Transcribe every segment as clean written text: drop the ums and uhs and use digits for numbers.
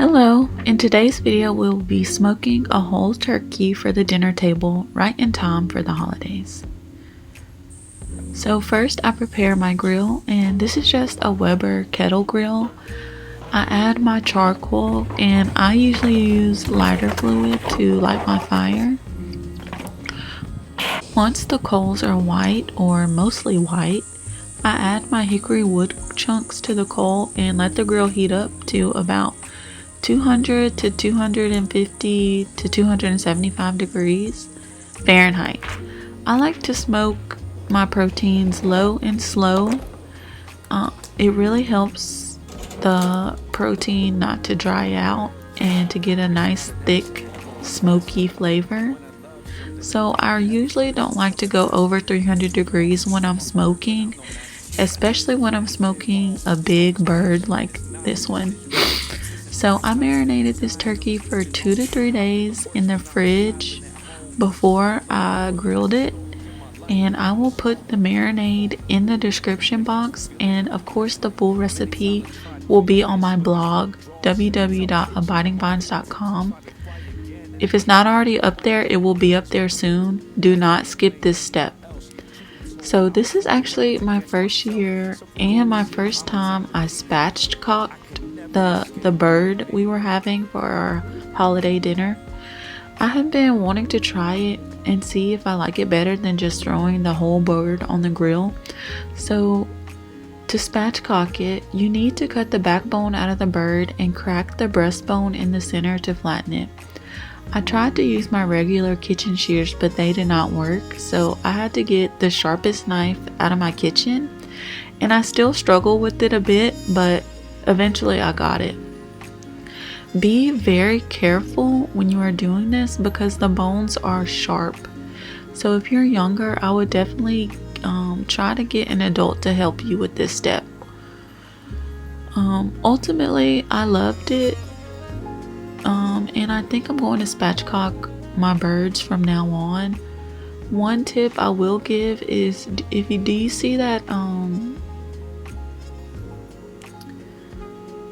Hello, in today's video we'll be smoking a whole turkey for the dinner table right in time for the holidays. So first I prepare my grill, and this is just a Weber kettle grill. I add my charcoal, and I usually use lighter fluid to light my fire. Once the coals are white, or mostly white, I add my hickory wood chunks to the coal and let the grill heat up to about 200 to 250 to 275 degrees Fahrenheit. I like to smoke my proteins low and slow. It really helps the protein not to dry out and to get a nice thick smoky flavor. So I usually don't like to go over 300 degrees when I'm smoking, especially when I'm smoking a big bird like this one. So I marinated this turkey for 2 to 3 days in the fridge before I grilled it, and I will put the marinade in the description box, and of course the full recipe will be on my blog www.abidingvines.com. If it's not already up there, it will be up there soon. Do not skip this step. So this is actually my first year and my first time I spatchcocked the bird we were having for our holiday dinner. I have been wanting to try it and see if I like it better than just throwing the whole bird on the grill. So to spatchcock it, you need to cut the backbone out of the bird and crack the breastbone in the center to flatten it. I tried to use my regular kitchen shears, but they did not work, so I had to get the sharpest knife out of my kitchen, and I still struggle with it a bit, but eventually I got it. Be very careful when you are doing this because the bones are sharp. So if you're younger, I would definitely try to get an adult to help you with this step. Ultimately, I loved it. And I think I'm going to spatchcock my birds from now on. One tip I will give is, do you see that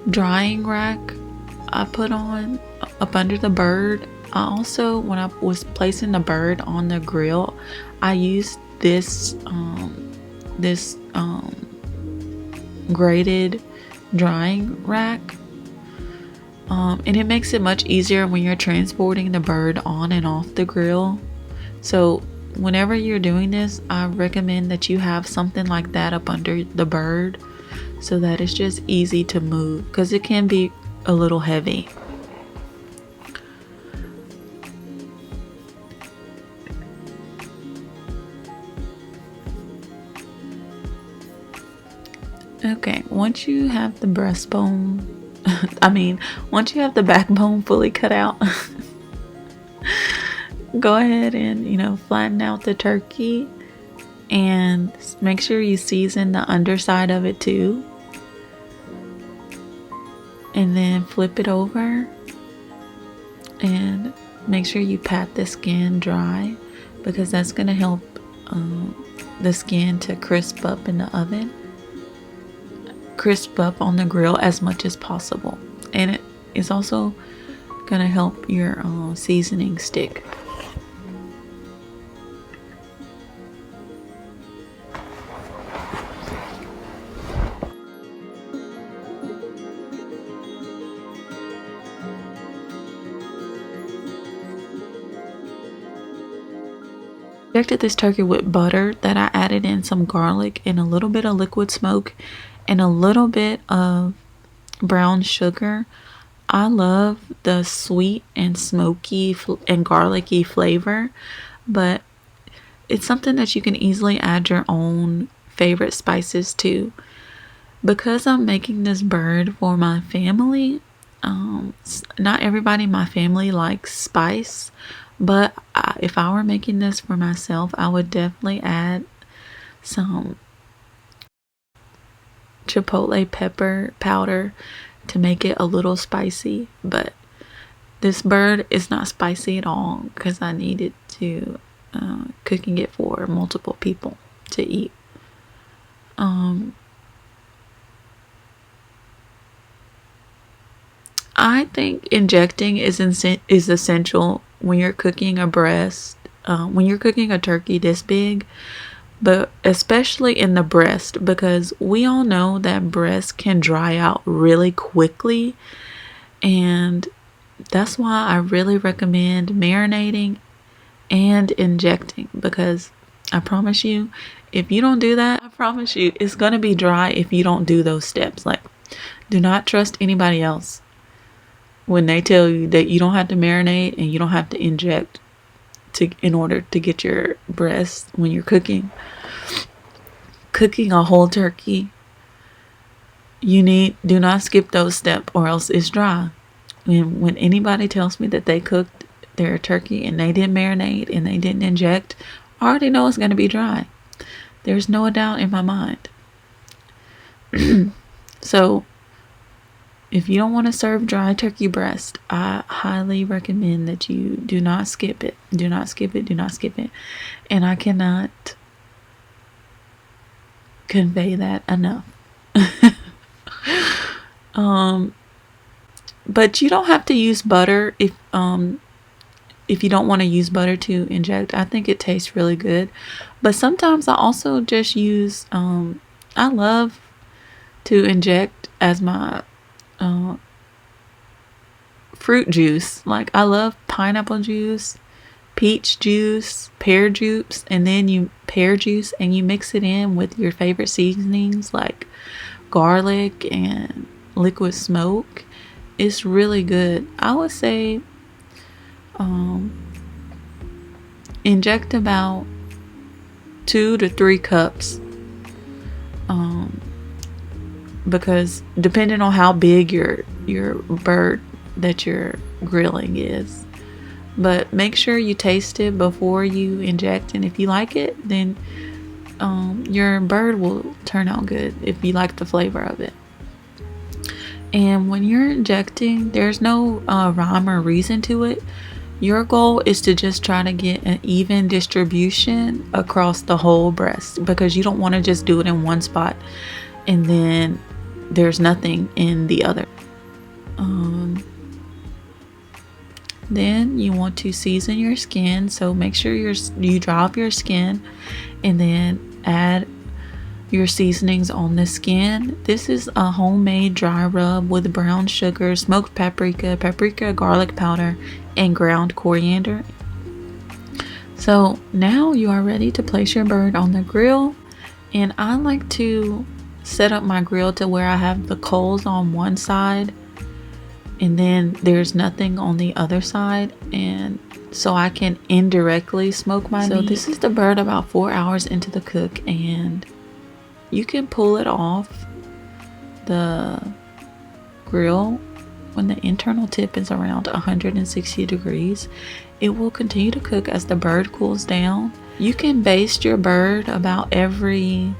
drying rack I put on up under the bird? I also, when I was placing the bird on the grill, I used this graded drying rack. And it makes it much easier when you're transporting the bird on and off the grill. So whenever you're doing this, I recommend that you have something like that up under the bird so that it's just easy to move, because it can be a little heavy. Okay, once you have the breastbone, once you have the backbone fully cut out, go ahead and, flatten out the turkey and make sure you season the underside of it too. And then flip it over and make sure you pat the skin dry, because that's going to help the skin to crisp up in the oven. Crisp up on the grill as much as possible, and it is also gonna help your seasoning stick. Injected this turkey with butter that I added in some garlic and a little bit of liquid smoke and a little bit of brown sugar. I love the sweet and smoky and garlicky flavor, but it's something that you can easily add your own favorite spices to. Because I'm making this bird for my family, not everybody in my family likes spice, but if I were making this for myself, I would definitely add some chipotle pepper powder to make it a little spicy. But this bird is not spicy at all because I needed to cooking it for multiple people to eat. I think injecting is essential when you're cooking a breast, when you're cooking a turkey this big, but especially in the breast, because we all know that breast can dry out really quickly, and that's why I really recommend marinating and injecting, because I promise you, if you don't do that, I promise you it's gonna be dry if you don't do those steps. Like, do not trust anybody else when they tell you that you don't have to marinate and you don't have to inject in order to get your breast when you're cooking a whole turkey. Do not skip those steps or else it's dry. When anybody tells me that they cooked their turkey and they didn't marinate and they didn't inject, I already know it's going to be dry. There's no doubt in my mind. So if you don't want to serve dry turkey breast, I highly recommend that you do not skip it. Do not skip it. Do not skip it. And I cannot convey that enough. But you don't have to use butter if you don't want to use butter to inject. I think it tastes really good. But sometimes I also just use I love to inject as my fruit juice. Like, I love pineapple juice, peach juice, pear juice, and then you mix it in with your favorite seasonings like garlic and liquid smoke. It's really good. I would say inject about 2 to 3 cups, because depending on how big your bird that you're grilling is. But make sure you taste it before you inject, and if you like it, then your bird will turn out good if you like the flavor of it. And when you're injecting, there's no rhyme or reason to it. Your goal is to just try to get an even distribution across the whole breast, because you don't want to just do it in one spot and then there's nothing in the other. Then you want to season your skin, so make sure you dry off your skin and then add your seasonings on the skin. This is a homemade dry rub with brown sugar, smoked paprika, garlic powder, and ground coriander. So now you are ready to place your bird on the grill, and I like to set up my grill to where I have the coals on one side and then there's nothing on the other side, and so I can indirectly smoke my meat. So this is the bird about 4 hours into the cook, and you can pull it off the grill when the internal tip is around 160 degrees. It will continue to cook as the bird cools down. You can baste your bird about every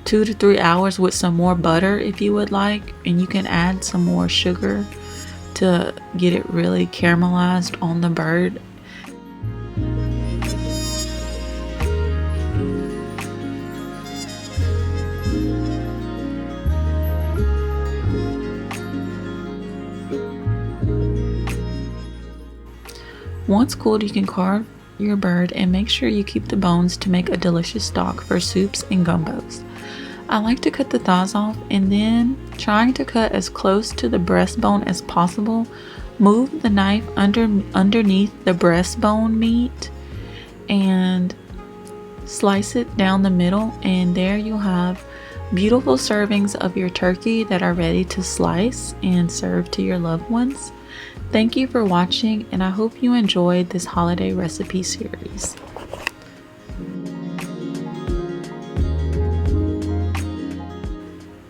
2 to 3 hours with some more butter if you would like, and you can add some more sugar to get it really caramelized on the bird. Once cooled, you can carve your bird and make sure you keep the bones to make a delicious stock for soups and gumbos. I like to cut the thighs off and then, trying to cut as close to the breastbone as possible, move the knife underneath the breastbone meat and slice it down the middle, and there you'll have beautiful servings of your turkey that are ready to slice and serve to your loved ones. Thank you for watching, and I hope you enjoyed this holiday recipe series.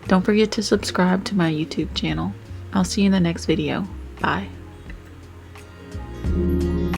Don't forget to subscribe to my YouTube channel. I'll see you in the next video. Bye.